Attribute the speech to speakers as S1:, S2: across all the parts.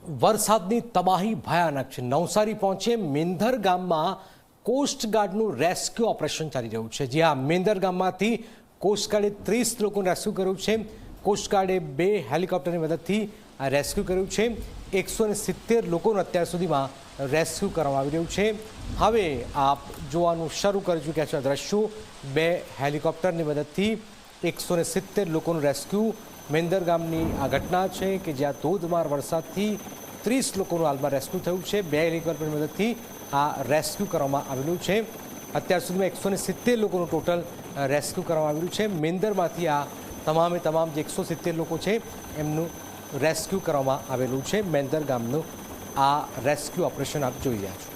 S1: વરસાદની તબાહી ભયાનક છે। નવસારી પહોંચે મેંદર ગામમાં કોસ્ટગાર્ડનું રેસ્ક્યુ ઓપરેશન ચાલી રહ્યું છે। જ્યાં મેંદર ગામમાંથી કોસ્ટગાર્ડે 30 લોકોને રેસ્ક્યુ કર્યું છે। કોસ્ટગાર્ડે 2 હેલિકોપ્ટરની મદદથી આ રેસ્ક્યુ કર્યું છે। 170 લોકોનું અત્યાર સુધીમાં રેસ્ક્યુ કરવામાં આવી રહ્યું છે। હવે આપ જોવાનું શરૂ કરી ચૂક્યા છે દ્રશ્યો। 2 હેલિકોપ્ટરની મદદથી 170 લોકોનું રેસ્ક્યુ। મેંદર ગામની આ ઘટના છે કે જ્યાં ધોધમાર વરસાદથી 30 લોકોનું હાલમાં રેસ્ક્યુ થયું છે। 2 હેલિકોપ્ટરની મદદથી આ રેસ્ક્યુ કરવામાં આવેલું છે। અત્યાર સુધીમાં 170 લોકોનું ટોટલ રેસ્ક્યુ કરવામાં આવેલું છે। મેંદરમાંથી આ તમામે તમામ જે 170 લોકો છે એમનું રેસ્ક્યુ કરવામાં આવેલું છે। મેંદર ગામનું આ રેસ્ક્યુ ઓપરેશન આપ જોઈ રહ્યા છો।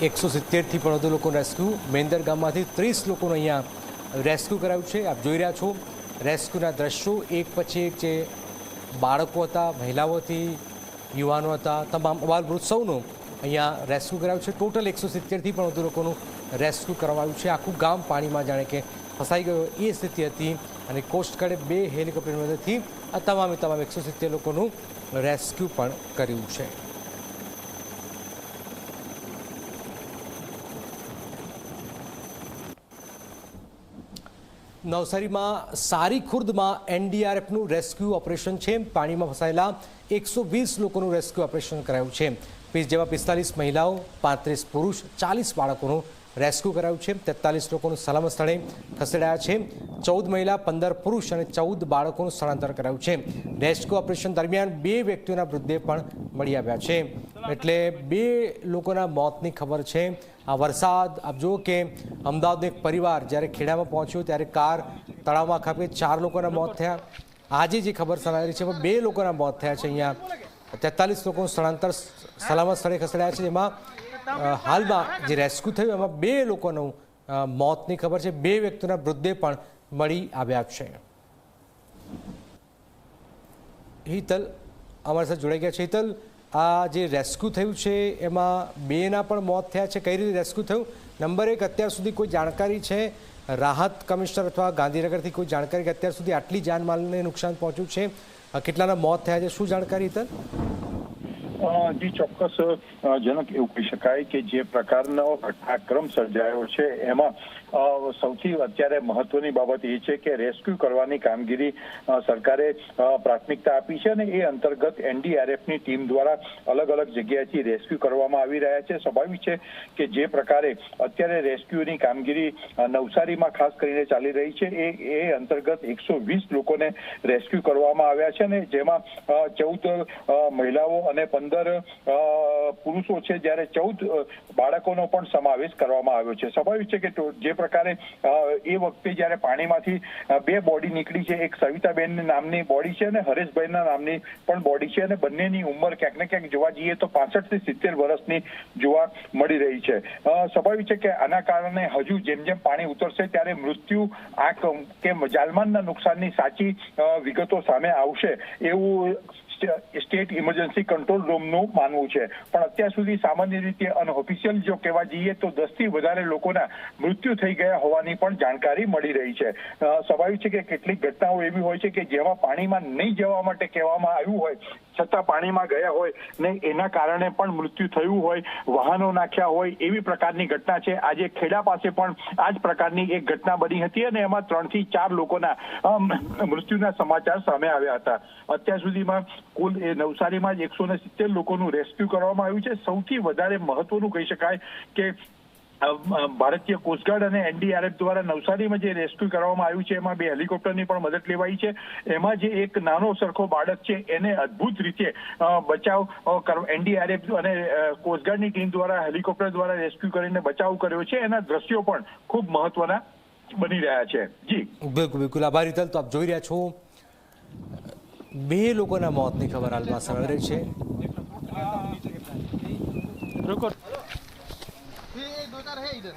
S1: એકસો 170થી પણ વધુ લોકોનું રેસ્ક્યુ। મેંદર ગામમાંથી 30 લોકોનું અહીંયા રેસ્ક્યુ કરાયું છે। આપ જોઈ રહ્યા છો રેસ્ક્યુના દ્રશ્યો। એક પછી એક જે બાળકો હતા, મહિલાઓ હતી, યુવાનો હતા, તમામ બાલવૃદ્ધ સૌનું અહીંયા રેસ્ક્યુ કરાયું છે। ટોટલ 170થી પણ વધુ લોકોનું રેસ્ક્યુ કરવામાં આવ્યું છે। આખું ગામ પાણીમાં જાણે કે ફસાઈ ગયો એ સ્થિતિ હતી અને કોસ્ટગાર્ડે 2 હેલિકોપ્ટરની મદદથી આ તમામ 170 લોકોનું રેસ્ક્યુ પણ કર્યું છે। નવસારીમાં સારી ખુર્દમાં એનડીઆરએફનું રેસ્ક્યુ ઓપરેશન છે। પાણીમાં ફસાયેલા 120 લોકોનું રેસ્ક્યુ ઓપરેશન કરાયું છે। જેમાં 45 મહિલાઓ, 35 પુરુષ, 40 બાળકોનું રેસ્ક્યુ કરાયું છે। 43 લોકોનું સલામત સ્થળે ખસેડાયા છે। 14 મહિલા, 15 પુરુષ અને 14 બાળકોનું સ્થળાંતર કરાયું છે। રેસ્ક્યુ ઓપરેશન દરમિયાન 2 વ્યક્તિઓના મૃતદેહ પણ મળી આવ્યા છે। એટલે 2 લોકોના મોતની ખબર છે। આ વરસાદ આપ જુઓ કે અમદાવાદનો એક પરિવાર જ્યારે ખેડામાં પહોંચ્યો ત્યારે કાર તળાવમાં ખાબકી 4 લોકોના મોત થયા। આજે જે ખબર સામે આવી છે એમાં 2 લોકોના મોત થયા છે। અહીંયા 43 લોકોનું સ્થળાંતર સલામત સ્થળે ખસેડાયા છે। જેમાં હાલમાં જે રેસ્ક્યુ થયું એમાં 2 લોકોનું મોતની ખબર છે। 2 વ્યક્તિઓના મૃતદેહ પણ મળી આવ્યા છે। હિતલ અમારી સાથે જોડાઈ ગયા છે। હિતલ, આ જે રેસ્ક્યુ થયું છે એમાં 2ના પણ મોત થયા છે। કઈ રીતે રેસ્ક્યુ થયું? નંબર 1, અત્યાર સુધી કોઈ જાણકારી છે રાહત કમિશનર અથવા ગાંધીનગરથી કોઈ જાણકારી કે અત્યાર સુધી આટલી જાનમાલને નુકસાન પહોંચ્યું છે? કેટલાના મોત થયા છે? શું જાણકારી હિતલ?
S2: જી ચોક્કસ જનક એવું કહી શકાય કે જે પ્રકારનો ઘટનાક્રમ સર્જાયો છે એમાં સૌથી અત્યારે મહત્વની બાબત એ છે કે રેસ્ક્યુ કરવાની કામગીરી સરકારે પ્રાથમિકતા આપી છે અને એ અંતર્ગત એનડીઆરએફની ટીમ દ્વારા અલગ અલગ જગ્યાએથી રેસ્ક્યુ કરવામાં આવી રહ્યા છે। સ્વાભાવિક છે કે જે પ્રકારે અત્યારે રેસ્ક્યુની કામગીરી નવસારીમાં ખાસ કરીને ચાલી રહી છે એ અંતર્ગત 120 લોકોને રેસ્ક્યુ કરવામાં આવ્યા છે અને જેમાં 14 મહિલાઓ અને 15 પુરુષો છે, જ્યારે 14 બાળકોનો પણ સમાવેશ કરવામાં આવ્યો છે। સ્વાભાવિક છે કે જે પ્રકારે એ વખતે જ્યારે પાણીમાંથી 2 બોડી નીકળી છે, એક સવિતાબેન નામની બોડી છે અને હરેશભાઈના નામની પણ બોડી છે અને બંનેની ઉંમર ક્યાંક ને ક્યાંક જોવા જઈએ તો 65 થી 70 વર્ષની જોવા મળી રહી છે। સ્વાભાવિક છે કે આના કારણે હજુ જેમ જેમ પાણી ઉતરશે ત્યારે મૃત્યુ કે જાનમાલના નુકસાનની સાચી વિગતો સામે આવશે એવું સ્ટેટ ઇમરજન્સી કંટ્રોલ રૂમનું માનવું છે। પણ અત્યાર સુધી સામાન્ય રીતે અનઓફિશિયલ જો કહેવા જઈએ તો 10થી વધારે લોકોના મૃત્યુ થઈ ગયા હોવાની પણ જાણકારી મળી રહી છે। સ્વાભાવિક છે કે કેટલીક ઘટનાઓ એવી હોય છે કે જેમાં પાણીમાં નહીં જવા માટે કહેવામાં આવ્યું હોય છતાં પાણીમાં ગયા હોય ને એના કારણે પણ મૃત્યુ થયું હોય, વાહનો નાખ્યા હોય એવી પ્રકારની ઘટના છે। આજે ખેડા પાસે પણ આ જ પ્રકારની એક ઘટના બની હતી અને એમાં 3 થી 4 લોકોના મૃત્યુના સમાચાર સામે આવ્યા હતા। અત્યાર સુધીમાં કુલ નવસારીમાં જ 170 લોકોનું રેસ્ક્યુ કરવામાં આવ્યું છે। સૌથી વધારે મહત્વનું કહી શકાય કે ભારતીય કોસ્ટગાર્ડ અને એનડીઆરએફ દ્વારા નવસારીમાં જે રેસ્ક્યુ કરવામાં આવ્યું છે એમાં 2 હેલિકોપ્ટરની પણ મદદ લેવાઈ છે। એમાં જે એક નાનો સરખો બાળક છે એને અદ્ભુત રીતે બચાવ એનડીઆરએફ અને કોસ્ટગાર્ડની ટીમ દ્વારા હેલિકોપ્ટર દ્વારા રેસ્ક્યુ કરીને બચાવ કર્યો છે। એના દ્રશ્યો પણ ખૂબ મહત્વના બની રહ્યા છે। જી
S1: બિલકુલ બિલકુલ આભાર હિતલ। તો આપ જોઈ રહ્યા છો 2 લોકોના મોતની ખબર હાલમાં સામે રહી છે।
S3: रुको ये 2-4 है इधर